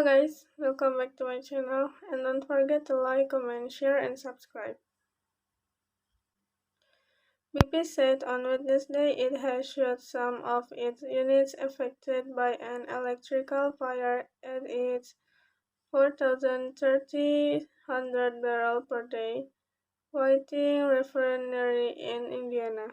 Guys, welcome back to my channel and don't forget to like, comment, share and subscribe. BP said on Wednesday it has shut some of its units affected by an electrical fire at its 4,030 barrel per day Whiting refinery in Indiana.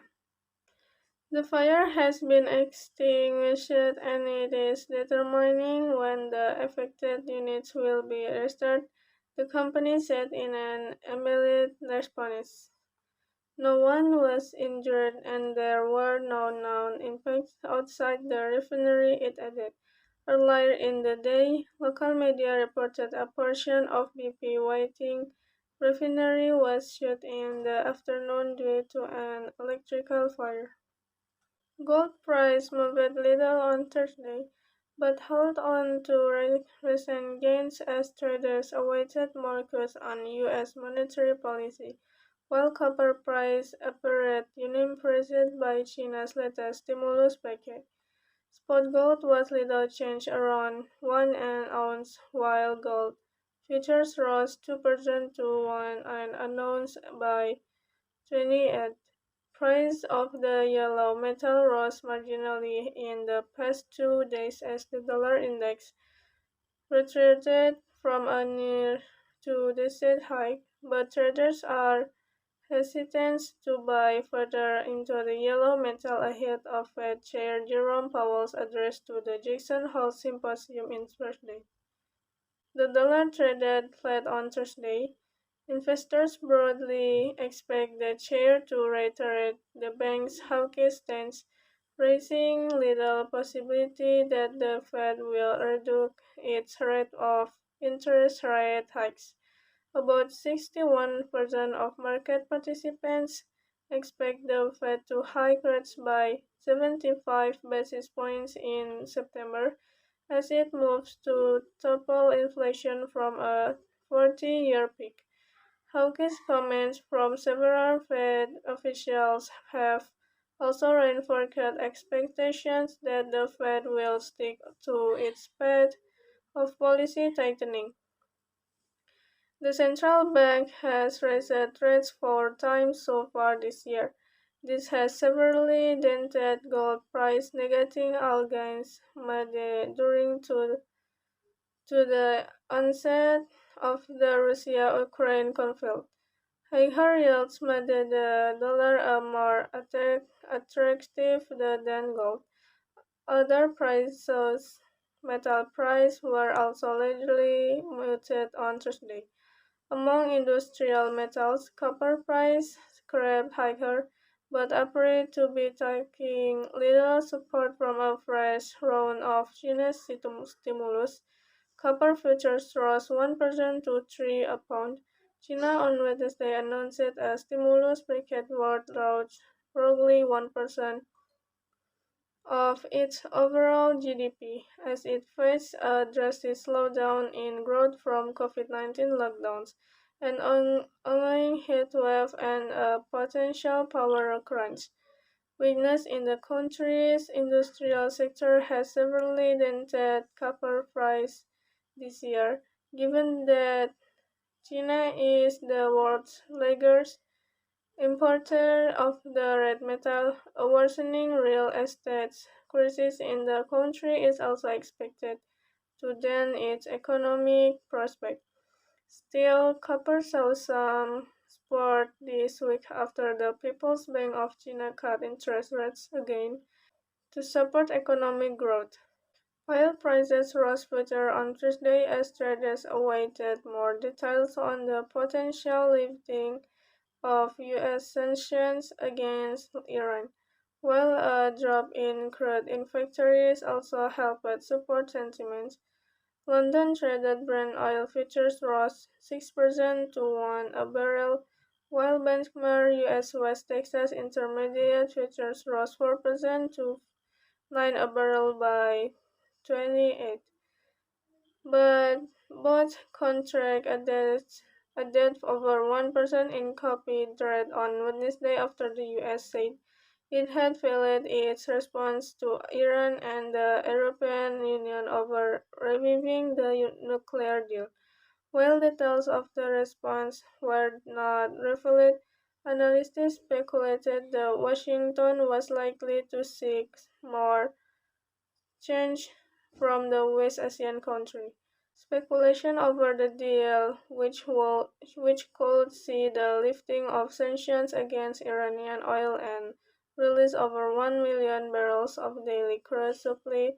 The fire has been extinguished and it is determining when the affected units will be restarted, the company said in an emailed response. No one was injured and there were no known impacts outside the refinery, it added. Earlier in the day, local media reported a portion of BP Whiting refinery was shut in the afternoon due to an electrical fire. Gold price moved little on Thursday, but held on to recent gains as traders awaited more cuts on U.S. monetary policy, while copper price appeared unimpressed by China's latest stimulus package. Spot gold was little changed around 1 an ounce, while gold futures rose 2% to 1 and announced by 28. Price of the yellow metal rose marginally in the past 2 days as the dollar index retreated from a near two-decade high, but traders are hesitant to buy further into the yellow metal ahead of Fed Chair Jerome Powell's address to the Jackson Hole Symposium in Thursday. The dollar traded flat on Thursday. Investors broadly expect the chair to reiterate the bank's hawkish stance, raising little possibility that the Fed will reduce its rate of interest rate hikes. About 61% of market participants expect the Fed to hike rates by 75 basis points in September as it moves to topple inflation from a 40-year peak. Hawkish comments from several Fed officials have also reinforced expectations that the Fed will stick to its path of policy tightening. The central bank has raised rates 4 times so far this year. This has severely dented gold price, negating all gains made to the onset of the Russia-Ukraine conflict. Higher yields made the dollar a more attractive than gold. Other prices, metal prices, were also largely muted on Thursday. Among industrial metals, copper price scraped higher, but appeared to be taking little support from a fresh round of China's stimulus. Copper futures rose 1% to 3 a pound. China on Wednesday announced a stimulus package worth roughly 1% of its overall GDP, as it faced a drastic slowdown in growth from COVID-19 lockdowns, an ongoing heat wave, and a potential power crunch. Weakness in the country's industrial sector has severely dented copper price this year, given that China is the world's largest importer of the red metal. A worsening real estate crisis in the country is also expected to dent its economic prospects. Still, copper saw some support this week after the People's Bank of China cut interest rates again to support economic growth. Oil prices rose further on Tuesday as traders awaited more details on the potential lifting of U.S. sanctions against Iran, while a drop in crude inventories also helped support sentiment. London traded Brent oil futures rose 6% to 1 a barrel, while benchmark U.S. West Texas Intermediate futures rose 4% to 9 a barrel by 28. But both contract a depth over 1% in copy trade on Wednesday after the U.S. said It had failed its response to Iran and the European Union over reviving the nuclear deal. While details of the response were not revealed, analysts speculated that Washington was likely to seek more change from the West Asian country. Speculation over the deal, which could see the lifting of sanctions against Iranian oil and release over 1 million barrels of daily crude supply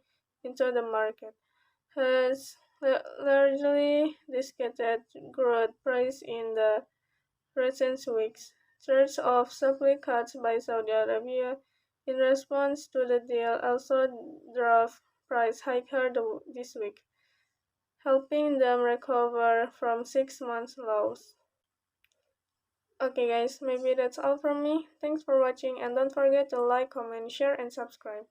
into the market, has largely dictated crude price in the recent weeks. Threats of supply cuts by Saudi Arabia in response to the deal also drove price higher this week, helping them recover from 6 months' lows. Okay guys, maybe that's all from me. Thanks for watching and don't forget to like, comment, share and subscribe.